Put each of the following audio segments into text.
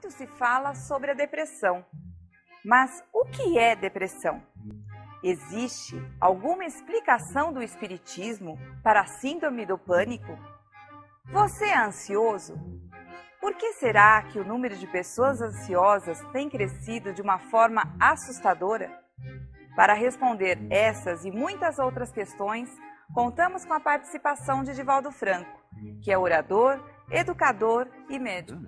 Muito se fala sobre a depressão. Mas o que é depressão? Existe alguma explicação do espiritismo para a síndrome do pânico? Você é ansioso? Por que será que o número de pessoas ansiosas tem crescido de uma forma assustadora? Para responder essas e muitas outras questões, contamos com a participação de Divaldo Franco, que é orador, educador e médico.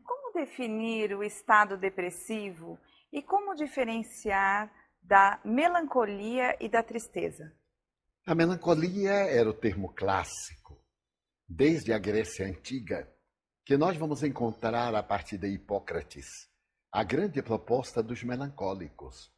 Como definir o estado depressivo e como diferenciar da melancolia e da tristeza? A melancolia era o termo clássico, desde a Grécia Antiga, que nós vamos encontrar a partir de Hipócrates, a grande proposta dos melancólicos.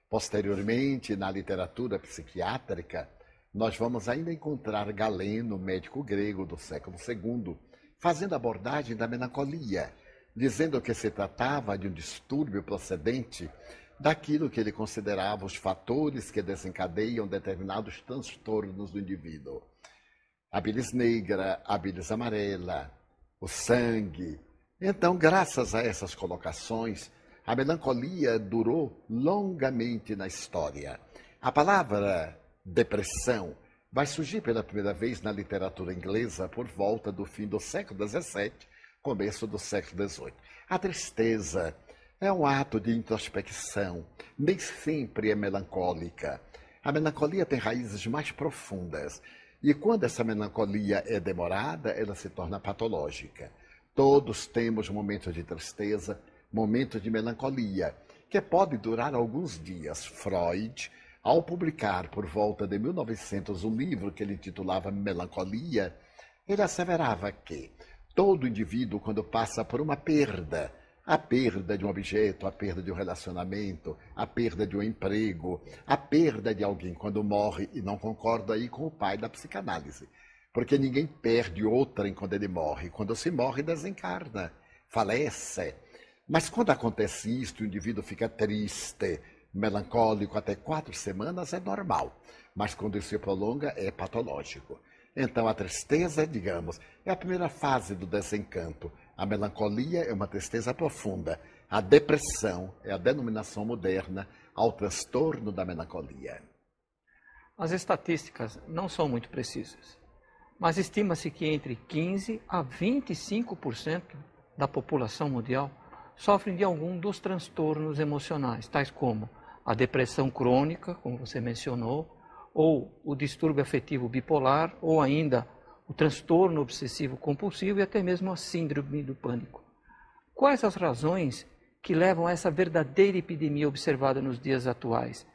Posteriormente, na literatura psiquiátrica, nós vamos ainda encontrar Galeno, médico grego do século II, fazendo abordagem da melancolia, dizendo que se tratava de um distúrbio procedente daquilo que ele considerava os fatores que desencadeiam determinados transtornos do indivíduo. A bilis negra, a bilis amarela, o sangue. Então, graças a essas colocações, a melancolia durou longamente na história. A palavra depressão vai surgir pela primeira vez na literatura inglesa por volta do fim do século XVII, começo do século XVIII. A tristeza é um ato de introspecção, nem sempre é melancólica. A melancolia tem raízes mais profundas, e quando essa melancolia é demorada, ela se torna patológica. Todos temos momentos de tristeza, momentos de melancolia, que pode durar alguns dias. Freud, ao publicar por volta de 1900 um livro que ele intitulava Melancolia, ele asseverava que todo indivíduo, quando passa por uma perda, a perda de um objeto, a perda de um relacionamento, a perda de um emprego, a perda de alguém quando morre, e não concordo aí com o pai da psicanálise, porque ninguém perde outrem quando ele morre. Quando se morre, desencarna, falece. Mas quando acontece isso, o indivíduo fica triste, melancólico até 4 semanas, é normal. Mas quando isso se prolonga, é patológico. Então a tristeza, digamos, é a primeira fase do desencanto. A melancolia é uma tristeza profunda. A depressão é a denominação moderna ao transtorno da melancolia. As estatísticas não são muito precisas, mas estima-se que entre 15% a 25% da população mundial sofrem de algum dos transtornos emocionais, tais como a depressão crônica, como você mencionou, ou o distúrbio afetivo bipolar, ou ainda o transtorno obsessivo compulsivo e até mesmo a síndrome do pânico. Quais as razões que levam a essa verdadeira epidemia observada nos dias atuais?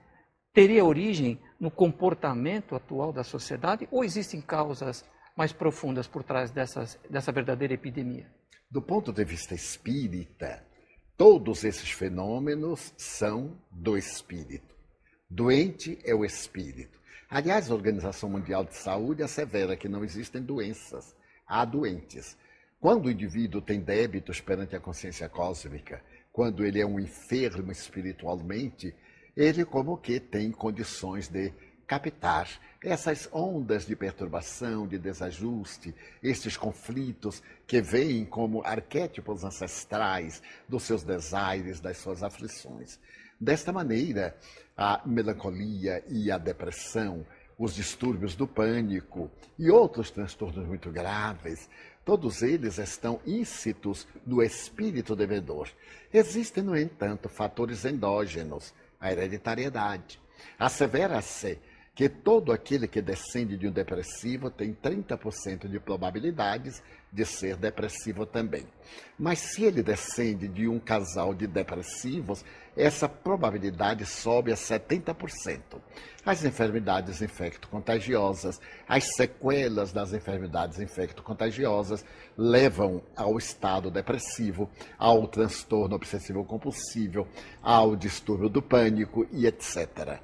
Teria origem no comportamento atual da sociedade ou existem causas mais profundas por trás dessa verdadeira epidemia? Do ponto de vista espírita, todos esses fenômenos são do espírito. Doente é o espírito. Aliás, a Organização Mundial de Saúde assevera que não existem doenças, há doentes. Quando o indivíduo tem débitos perante a consciência cósmica, quando ele é um enfermo espiritualmente, ele como que tem condições de captar essas ondas de perturbação, de desajuste, estes conflitos que vêm como arquétipos ancestrais dos seus desaires, das suas aflições. Desta maneira, a melancolia e a depressão, os distúrbios do pânico e outros transtornos muito graves, todos eles estão íncitos no espírito devedor. Existem, no entanto, fatores endógenos, a hereditariedade. Assevera-se que todo aquele que descende de um depressivo tem 30% de probabilidades de ser depressivo também. Mas se ele descende de um casal de depressivos, essa probabilidade sobe a 70%. As enfermidades infecto-contagiosas, as sequelas das enfermidades infecto-contagiosas levam ao estado depressivo, ao transtorno obsessivo-compulsivo, ao distúrbio do pânico e etc.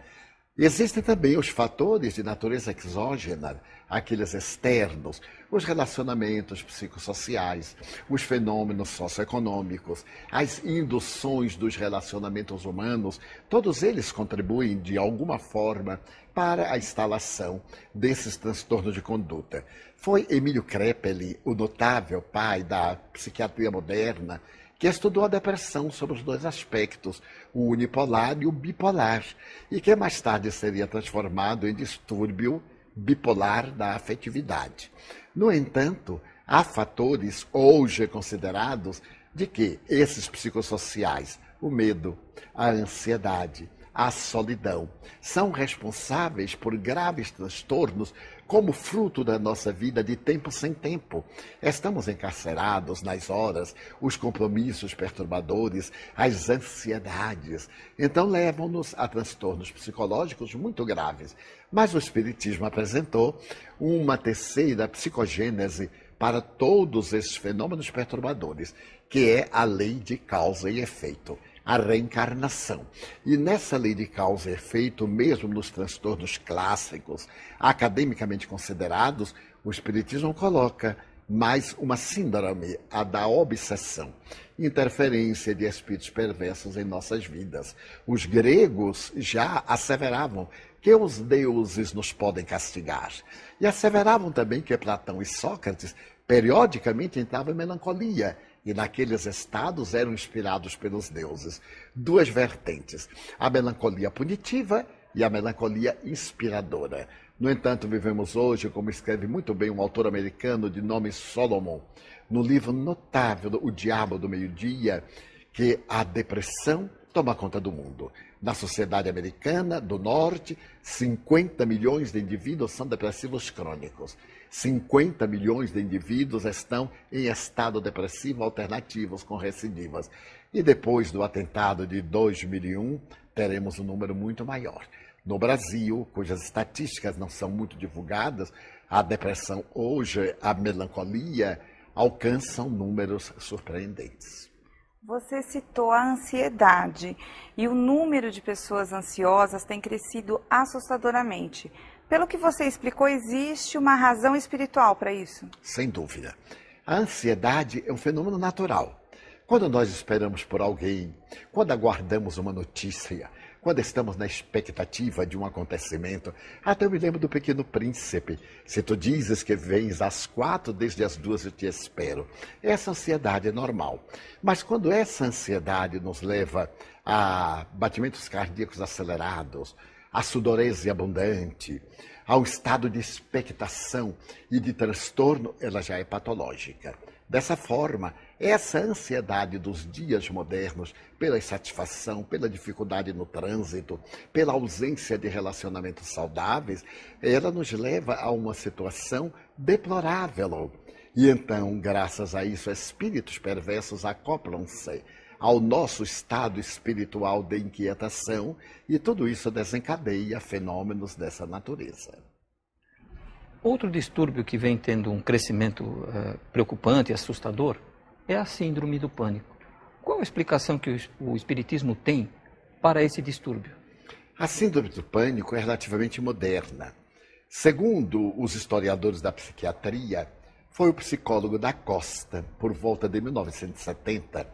Existem também os fatores de natureza exógena, aqueles externos, os relacionamentos psicossociais, os fenômenos socioeconômicos, as induções dos relacionamentos humanos, todos eles contribuem de alguma forma para a instalação desses transtornos de conduta. Foi Emílio Kraepelin, o notável pai da psiquiatria moderna, que estudou a depressão sob os dois aspectos, o unipolar e o bipolar, e que mais tarde seria transformado em distúrbio bipolar da afetividade. No entanto, há fatores hoje considerados de que esses psicossociais, o medo, a ansiedade, a solidão, são responsáveis por graves transtornos como fruto da nossa vida de tempo sem tempo. Estamos encarcerados nas horas, os compromissos perturbadores, as ansiedades. Então levam-nos a transtornos psicológicos muito graves. Mas o Espiritismo apresentou uma terceira psicogênese para todos esses fenômenos perturbadores, que é a lei de causa e efeito, a reencarnação. E nessa lei de causa e efeito, mesmo nos transtornos clássicos, academicamente considerados, o Espiritismo coloca mais uma síndrome, a da obsessão, interferência de espíritos perversos em nossas vidas. Os gregos já asseveravam que os deuses nos podem castigar. E asseveravam também que Platão e Sócrates periodicamente entravam em melancolia, e naqueles estados eram inspirados pelos deuses. Duas vertentes, a melancolia punitiva e a melancolia inspiradora. No entanto, vivemos hoje, como escreve muito bem um autor americano de nome Solomon, no livro notável O Diabo do Meio-Dia, que a depressão toma conta do mundo. Na sociedade americana do norte, 50 milhões de indivíduos são depressivos crônicos. 50 milhões de indivíduos estão em estado depressivo alternativos com recidivas. E depois do atentado de 2001, teremos um número muito maior. No Brasil, cujas estatísticas não são muito divulgadas, a depressão hoje, a melancolia, alcançam números surpreendentes. Você citou a ansiedade e o número de pessoas ansiosas tem crescido assustadoramente. Pelo que você explicou, existe uma razão espiritual para isso? Sem dúvida. A ansiedade é um fenômeno natural. Quando nós esperamos por alguém, quando aguardamos uma notícia, quando estamos na expectativa de um acontecimento, até eu me lembro do Pequeno Príncipe. Se tu dizes que vens às 4, desde as 2 eu te espero. Essa ansiedade é normal. Mas quando essa ansiedade nos leva a batimentos cardíacos acelerados, a sudorese abundante, ao estado de expectação e de transtorno, ela já é patológica. Dessa forma, essa ansiedade dos dias modernos, pela insatisfação, pela dificuldade no trânsito, pela ausência de relacionamentos saudáveis, ela nos leva a uma situação deplorável. E então, graças a isso, espíritos perversos acoplam-se ao nosso estado espiritual de inquietação, e tudo isso desencadeia fenômenos dessa natureza. Outro distúrbio que vem tendo um crescimento preocupante e assustador é a síndrome do pânico. Qual a explicação que o Espiritismo tem para esse distúrbio? A síndrome do pânico é relativamente moderna. Segundo os historiadores da psiquiatria, foi o psicólogo da Costa, por volta de 1970,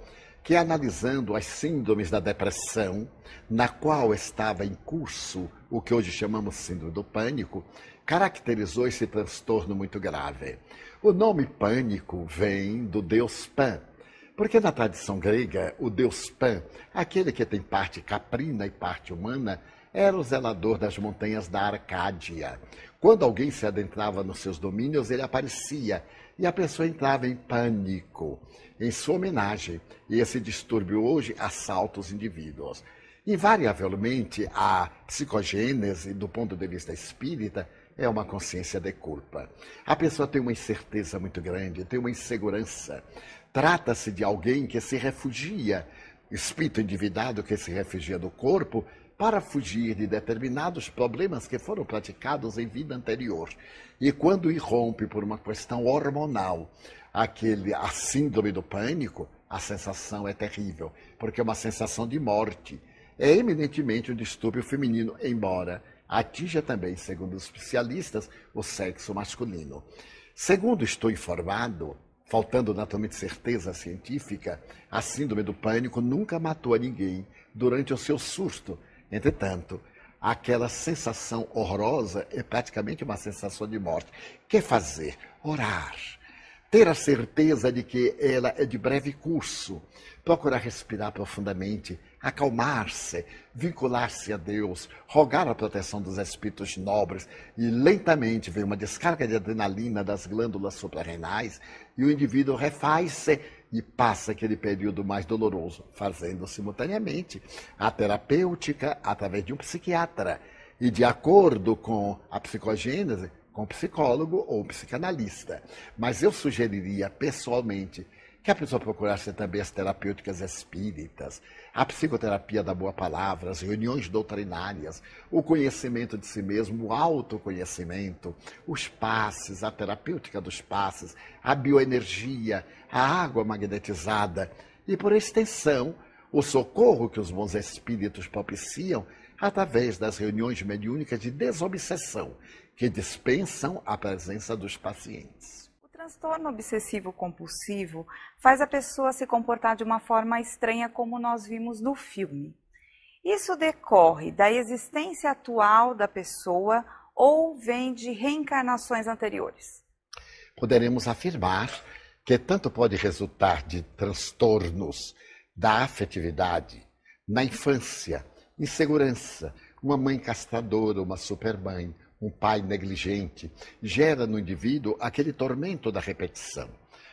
que, analisando as síndromes da depressão, na qual estava em curso o que hoje chamamos de síndrome do pânico, caracterizou esse transtorno muito grave. O nome pânico vem do deus Pan, porque na tradição grega, o deus Pan, aquele que tem parte caprina e parte humana, era o zelador das montanhas da Arcádia. Quando alguém se adentrava nos seus domínios, ele aparecia e a pessoa entrava em pânico, em sua homenagem. E esse distúrbio hoje assalta os indivíduos. Invariavelmente, a psicogênese, do ponto de vista espírita, é uma consciência de culpa. A pessoa tem uma incerteza muito grande, tem uma insegurança. Trata-se de alguém que se refugia, espírito endividado que se refugia do corpo, para fugir de determinados problemas que foram praticados em vida anterior. E quando irrompe por uma questão hormonal a síndrome do pânico, a sensação é terrível, porque é uma sensação de morte. É eminentemente um distúrbio feminino, embora atinja também, segundo os especialistas, o sexo masculino. Segundo estou informado, faltando naturalmente certeza científica, a síndrome do pânico nunca matou a ninguém durante o seu susto. Entretanto, aquela sensação horrorosa é praticamente uma sensação de morte. O que fazer? Orar. ter a certeza de que ela é de breve curso, procurar respirar profundamente, acalmar-se, vincular-se a Deus, rogar a proteção dos espíritos nobres e lentamente vem uma descarga de adrenalina das glândulas suprarrenais e o indivíduo refaz-se e passa aquele período mais doloroso, fazendo simultaneamente a terapêutica através de um psiquiatra e de acordo com a psicogênese, com psicólogo ou psicanalista. Mas eu sugeriria pessoalmente que a pessoa procurasse também as terapêuticas espíritas, a psicoterapia da boa palavra, as reuniões doutrinárias, o conhecimento de si mesmo, o autoconhecimento, os passes, a terapêutica dos passes, a bioenergia, a água magnetizada e, por extensão, o socorro que os bons espíritos propiciam através das reuniões mediúnicas de desobsessão, que dispensam a presença dos pacientes. O transtorno obsessivo-compulsivo faz a pessoa se comportar de uma forma estranha, como nós vimos no filme. Isso decorre da existência atual da pessoa ou vem de reencarnações anteriores? Poderemos afirmar que tanto pode resultar de transtornos da afetividade na infância, insegurança, uma mãe castradora, uma supermãe, um pai negligente, gera no indivíduo aquele tormento da repetição,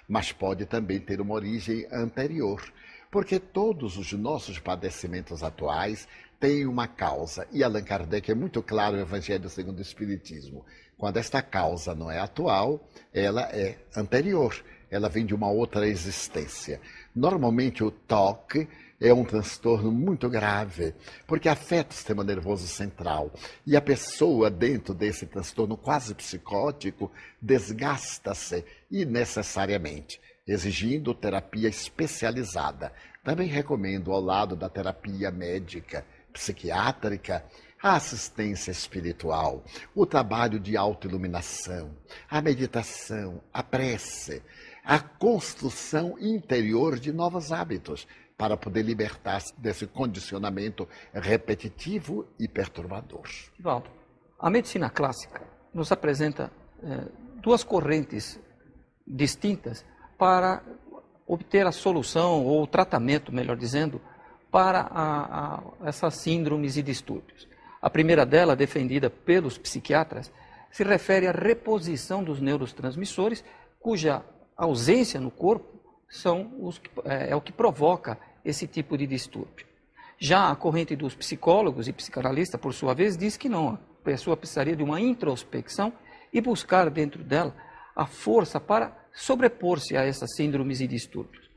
mas pode também ter uma origem anterior, porque todos os nossos padecimentos atuais têm uma causa, e Allan Kardec é muito claro no Evangelho segundo o Espiritismo. Quando esta causa não é atual, ela é anterior, ela vem de uma outra existência. Normalmente o TOC é um transtorno muito grave, porque afeta o sistema nervoso central. E a pessoa, dentro desse transtorno quase psicótico, desgasta-se innecessariamente, exigindo terapia especializada. Também recomendo, ao lado da terapia médica, psiquiátrica, a assistência espiritual, o trabalho de autoiluminação, a meditação, a prece, a construção interior de novos hábitos, para poder libertar-se desse condicionamento repetitivo e perturbador. Valdo, a medicina clássica nos apresenta duas correntes distintas para obter a solução ou o tratamento, melhor dizendo, para essas síndromes e distúrbios. A primeira dela, defendida pelos psiquiatras, se refere à reposição dos neurotransmissores, cuja ausência no corpo é o que provoca esse tipo de distúrbio. Já a corrente dos psicólogos e psicanalistas, por sua vez, diz que não. A pessoa precisaria de uma introspecção e buscar dentro dela a força para sobrepor-se a essas síndromes e distúrbios.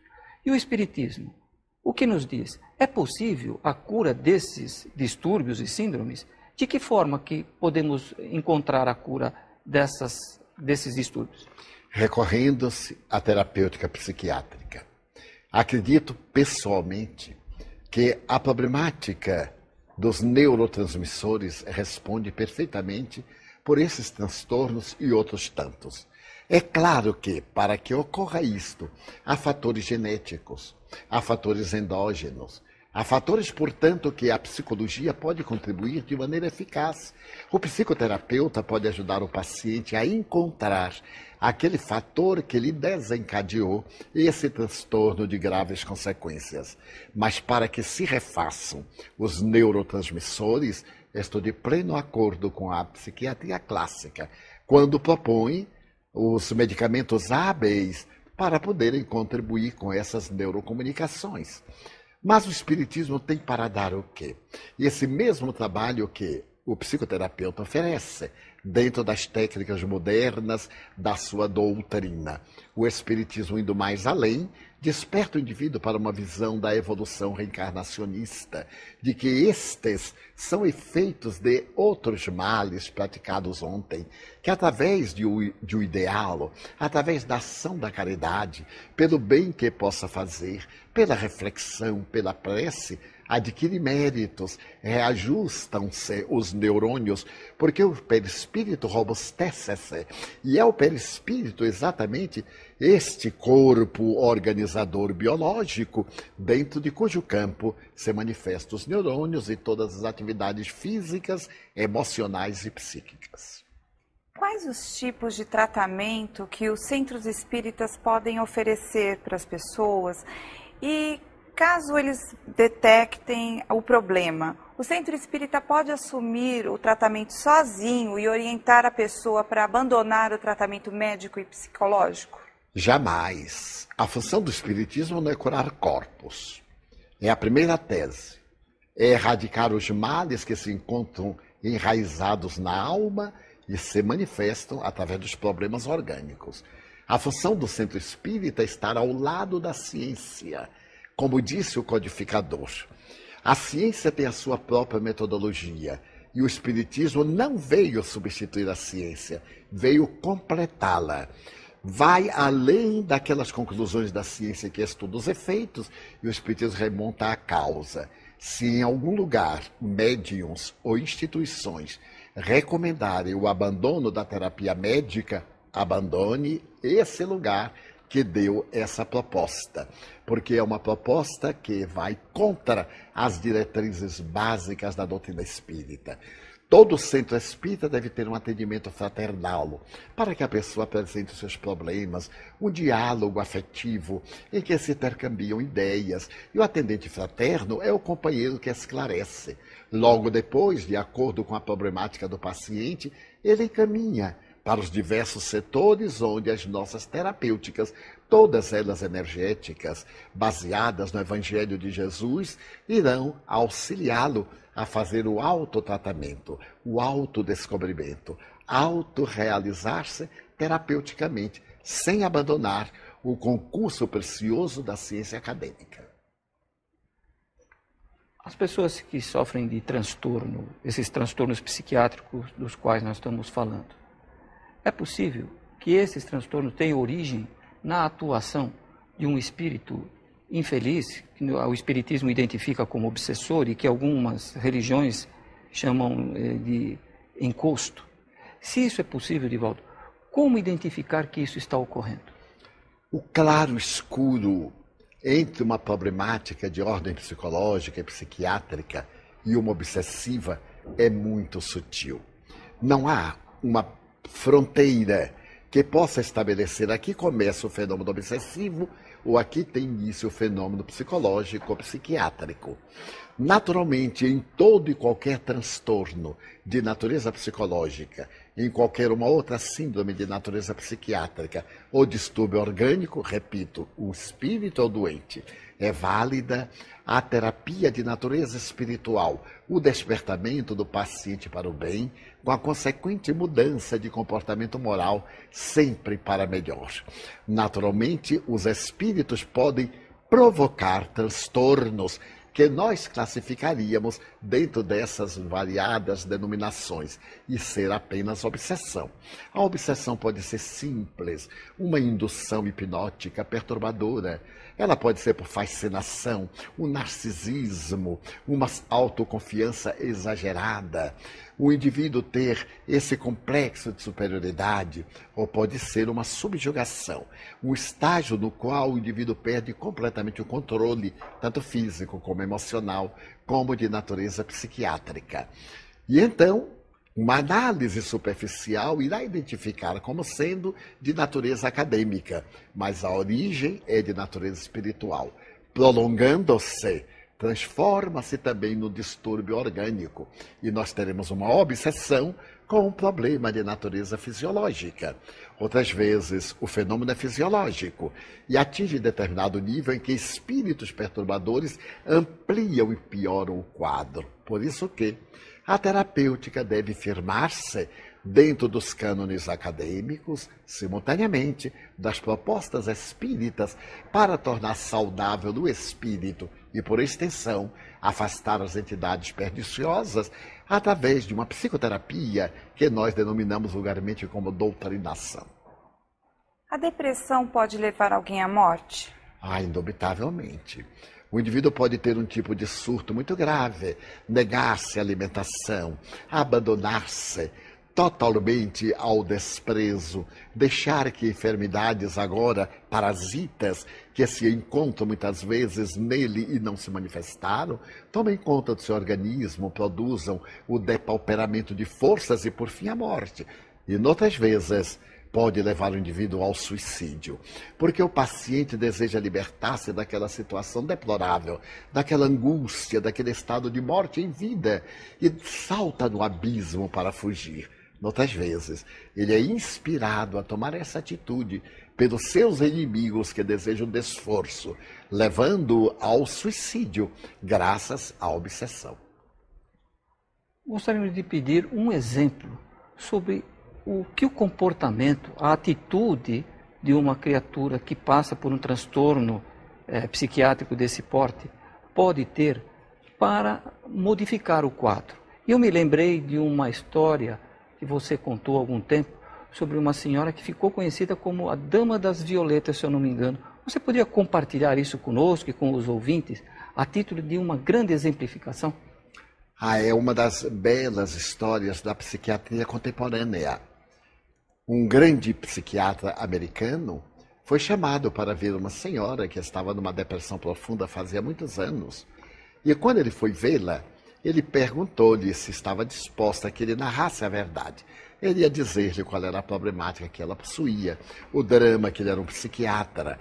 E o Espiritismo, o que nos diz? É possível a cura desses distúrbios e síndromes? De que forma que podemos encontrar a cura desses distúrbios? Recorrendo-se à terapêutica psiquiátrica. Acredito pessoalmente que a problemática dos neurotransmissores responde perfeitamente por esses transtornos e outros tantos. É claro que, para que ocorra isto, há fatores genéticos, há fatores endógenos, há fatores, portanto, que a psicologia pode contribuir de maneira eficaz. O psicoterapeuta pode ajudar o paciente a encontrar aquele fator que lhe desencadeou esse transtorno de graves consequências. Mas para que se refaçam os neurotransmissores, estou de pleno acordo com a psiquiatria clássica, quando propõe os medicamentos hábeis para poderem contribuir com essas neurocomunicações. Mas o Espiritismo tem para dar o quê? Esse mesmo trabalho que o psicoterapeuta oferece, dentro das técnicas modernas da sua doutrina. O Espiritismo, indo mais além, desperta o indivíduo para uma visão da evolução reencarnacionista, de que estes são efeitos de outros males praticados ontem, que através de um ideal, através da ação da caridade, pelo bem que possa fazer, pela reflexão, pela prece, adquire méritos, reajustam-se os neurônios, porque o perispírito robustece-se, e é o perispírito exatamente este corpo organizador biológico, dentro de cujo campo se manifestam os neurônios e todas as atividades físicas, emocionais e psíquicas. quais os tipos de tratamento que os centros espíritas podem oferecer para as pessoas? E caso eles detectem o problema, o centro espírita pode assumir o tratamento sozinho e orientar a pessoa para abandonar o tratamento médico e psicológico? Jamais. A função do espiritismo não é curar corpos. É a primeira tese. É erradicar os males que se encontram enraizados na alma e se manifestam através dos problemas orgânicos. A função do centro espírita é estar ao lado da ciência, como disse o codificador. A ciência tem a sua própria metodologia e o espiritismo não veio substituir a ciência, veio completá-la. Vai além daquelas conclusões da ciência que estuda os efeitos e o espiritismo remonta à causa. Se em algum lugar, médiuns ou instituições recomendarem o abandono da terapia médica, abandone esse lugar que deu essa proposta, porque é uma proposta que vai contra as diretrizes básicas da doutrina espírita. Todo centro espírita deve ter um atendimento fraternal, para que a pessoa apresente os seus problemas, um diálogo afetivo em que se intercambiam ideias. E o atendente fraterno é o companheiro que esclarece. Logo depois, de acordo com a problemática do paciente, ele encaminha para os diversos setores onde as nossas terapêuticas, todas elas energéticas, baseadas no Evangelho de Jesus, irão auxiliá-lo a fazer o autotratamento, o autodescobrimento, autorrealizar-se terapeuticamente, sem abandonar o concurso precioso da ciência acadêmica. As pessoas que sofrem de transtorno, esses transtornos psiquiátricos dos quais nós estamos falando, é possível que esses transtornos tenham origem na atuação de um espírito infeliz, que o espiritismo identifica como obsessor e que algumas religiões chamam de encosto. Se isso é possível, Divaldo, como identificar que isso está ocorrendo? O claro escuro entre uma problemática de ordem psicológica e psiquiátrica e uma obsessiva é muito sutil. Não há uma fronteira que possa estabelecer aqui começa o fenômeno obsessivo ou aqui tem início o fenômeno psicológico ou psiquiátrico. Naturalmente, em todo e qualquer transtorno de natureza psicológica, em qualquer uma outra síndrome de natureza psiquiátrica ou distúrbio orgânico, repito, o espírito é o doente, é válida a terapia de natureza espiritual, o despertamento do paciente para o bem, com a consequente mudança de comportamento moral, sempre para melhor. Naturalmente, os espíritos podem provocar transtornos que nós classificaríamos dentro dessas variadas denominações e ser apenas obsessão. A obsessão pode ser simples, uma indução hipnótica perturbadora. Ela pode ser por fascinação, um narcisismo, uma autoconfiança exagerada, o indivíduo ter esse complexo de superioridade, ou pode ser uma subjugação, um estágio no qual o indivíduo perde completamente o controle, tanto físico como emocional, como de natureza psiquiátrica. E então, uma análise superficial irá identificar como sendo de natureza acadêmica, mas a origem é de natureza espiritual. Prolongando-se, transforma-se também no distúrbio orgânico e nós teremos uma obsessão com um problema de natureza fisiológica. Outras vezes, o fenômeno é fisiológico e atinge determinado nível em que espíritos perturbadores ampliam e pioram o quadro. Por isso que a terapêutica deve firmar-se dentro dos cânones acadêmicos, simultaneamente, das propostas espíritas para tornar saudável o espírito e, por extensão, afastar as entidades perniciosas através de uma psicoterapia que nós denominamos vulgarmente como doutrinação. A depressão pode levar alguém à morte? Indubitavelmente. O indivíduo pode ter um tipo de surto muito grave, negar-se à alimentação, abandonar-se totalmente ao desprezo, deixar que enfermidades agora parasitas, que se encontram muitas vezes nele e não se manifestaram, tomem conta do seu organismo, produzam o depauperamento de forças e, por fim, a morte. e, noutras vezes, pode levar o indivíduo ao suicídio, porque o paciente deseja libertar-se daquela situação deplorável, daquela angústia, daquele estado de morte em vida e salta no abismo para fugir. Noutras vezes, ele é inspirado a tomar essa atitude pelos seus inimigos que desejam desforço, levando-o ao suicídio, graças à obsessão. Gostaríamos de pedir um exemplo sobre o que o comportamento, a atitude de uma criatura que passa por um transtorno psiquiátrico desse porte pode ter para modificar o quadro. Eu me lembrei de uma história que você contou há algum tempo sobre uma senhora que ficou conhecida como a Dama das Violetas, se eu não me engano. Você poderia compartilhar isso conosco e com os ouvintes a título de uma grande exemplificação? É uma das belas histórias da psiquiatria contemporânea. Um grande psiquiatra americano foi chamado para ver uma senhora que estava numa depressão profunda fazia muitos anos. E quando ele foi vê-la, ele perguntou-lhe se estava disposta a que ele narrasse a verdade. Ele ia dizer-lhe qual era a problemática que ela possuía, o drama, que ele era um psiquiatra,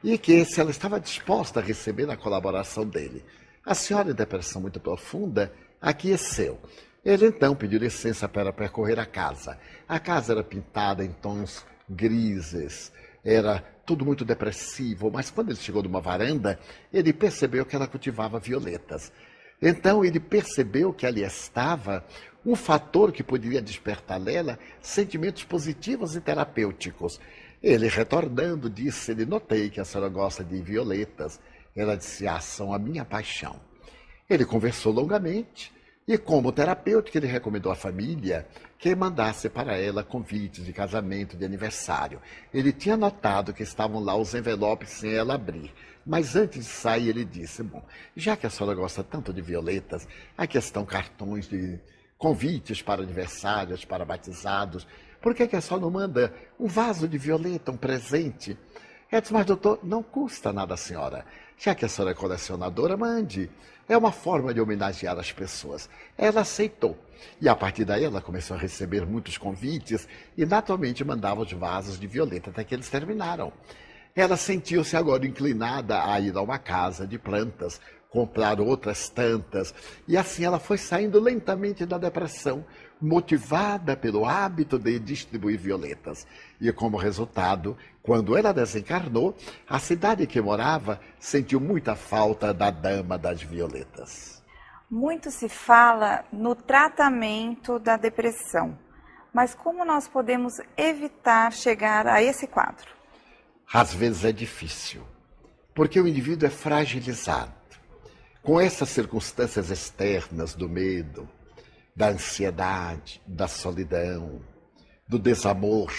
e que se ela estava disposta a receber a colaboração dele. A senhora, em depressão muito profunda, aqueceu. Ele então pediu licença para percorrer a casa. A casa era pintada em tons grises, era tudo muito depressivo, mas quando ele chegou numa varanda, ele percebeu que ela cultivava violetas. Então ele percebeu que ali estava um fator que poderia despertar nela sentimentos positivos e terapêuticos. Ele, retornando, disse-lhe: notei que a senhora gosta de violetas. Ela disse: são a minha paixão. Ele conversou longamente e, como terapêutico, ele recomendou à família que mandasse para ela convites de casamento, de aniversário. Ele tinha notado que estavam lá os envelopes sem ela abrir. Mas antes de sair, ele disse: bom, já que a senhora gosta tanto de violetas, aqui estão cartões de convites para aniversários, para batizados. Por que a senhora não manda um vaso de violeta, um presente? Ela disse: mas doutor, não custa nada, senhora. Já que a senhora é colecionadora, mande. É uma forma de homenagear as pessoas. Ela aceitou. E a partir daí ela começou a receber muitos convites e naturalmente mandava os vasos de violeta até que eles terminaram. Ela sentiu-se agora inclinada a ir a uma casa de plantas, comprar outras tantas, e assim ela foi saindo lentamente da depressão, motivada pelo hábito de distribuir violetas. E como resultado, quando ela desencarnou, a cidade em que morava sentiu muita falta da Dama das Violetas. Muito se fala no tratamento da depressão, mas como nós podemos evitar chegar a esse quadro? Às vezes é difícil, porque o indivíduo é fragilizado. Com essas circunstâncias externas do medo, da ansiedade, da solidão, do desamor,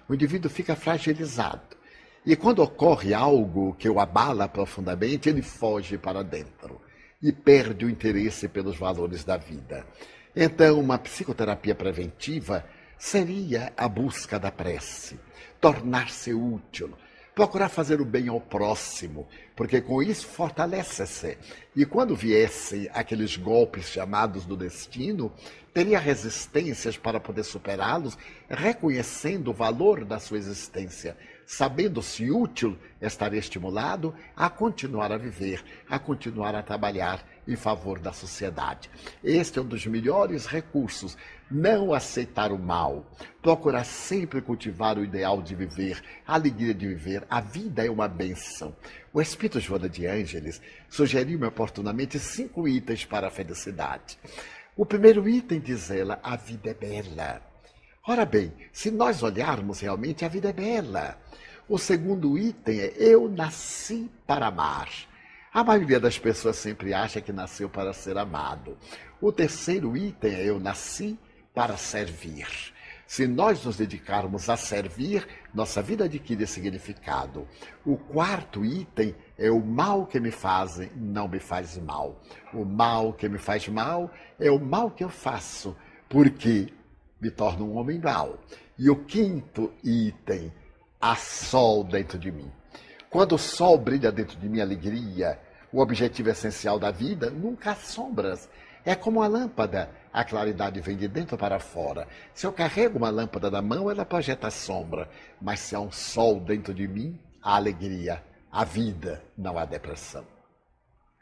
o indivíduo fica fragilizado. E quando ocorre algo que o abala profundamente, ele foge para dentro e perde o interesse pelos valores da vida. Então, uma psicoterapia preventiva seria a busca da prece, tornar-se útil, procurar fazer o bem ao próximo, porque com isso fortalece-se. E quando viessem aqueles golpes chamados do destino, teria resistências para poder superá-los, reconhecendo o valor da sua existência. Sabendo-se útil, estaria estimulado a continuar a viver, a continuar a trabalhar em favor da sociedade. Este é um dos melhores recursos. Não aceitar o mal, procurar sempre cultivar o ideal de viver, a alegria de viver. A vida é uma bênção. O Espírito Joana de Ângeles sugeriu-me oportunamente 5 itens para a felicidade. O primeiro item, diz ela, a vida é bela. Ora bem, se nós olharmos realmente, a vida é bela. O segundo item é eu nasci para amar. A maioria das pessoas sempre acha que nasceu para ser amado. O terceiro item é eu nasci para servir. Se nós nos dedicarmos a servir, nossa vida adquire significado. O quarto item é o mal que me fazem não me faz mal. O mal que me faz mal é o mal que eu faço, porque me torno um homem mau. E o quinto item, há sol dentro de mim. Quando o sol brilha dentro de mim, alegria, o objetivo essencial da vida, nunca há sombras. É como a lâmpada, a claridade vem de dentro para fora. Se eu carrego uma lâmpada na mão, ela projeta a sombra, mas se há um sol dentro de mim, há alegria, há vida, não há depressão.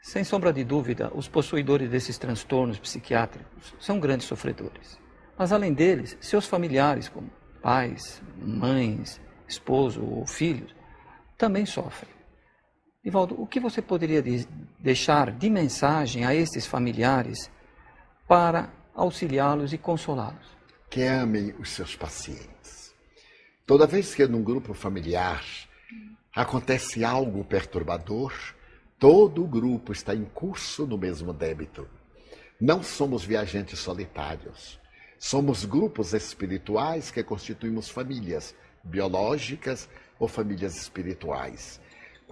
Sem sombra de dúvida, os possuidores desses transtornos psiquiátricos são grandes sofredores. Mas além deles, seus familiares, como pais, mães, esposo ou filhos, também sofrem. Divaldo, o que você poderia deixar de mensagem a estes familiares para auxiliá-los e consolá-los? Que amem os seus pacientes. Toda vez que num grupo familiar acontece algo perturbador, todo o grupo está em curso no mesmo débito. Não somos viajantes solitários. Somos grupos espirituais que constituímos famílias biológicas ou famílias espirituais.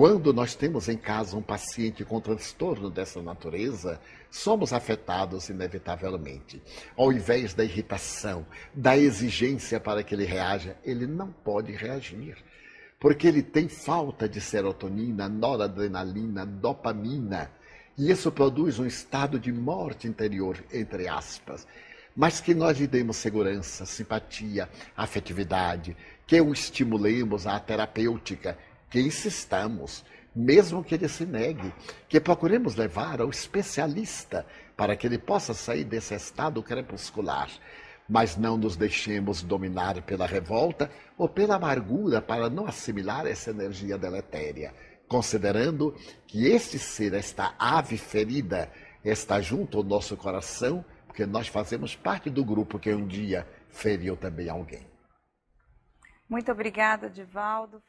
Quando nós temos em casa um paciente com transtorno dessa natureza, somos afetados inevitavelmente. Ao invés da irritação, da exigência para que ele reaja, ele não pode reagir. Porque ele tem falta de serotonina, noradrenalina, dopamina. E isso produz um estado de morte interior, entre aspas. Mas que nós lhe demos segurança, simpatia, afetividade, que o estimulemos à terapêutica, que insistamos, mesmo que ele se negue, que procuremos levar ao especialista para que ele possa sair desse estado crepuscular. Mas não nos deixemos dominar pela revolta ou pela amargura para não assimilar essa energia deletéria, considerando que este ser, esta ave ferida, está junto ao nosso coração, porque nós fazemos parte do grupo que um dia feriu também alguém. Muito obrigada, Divaldo.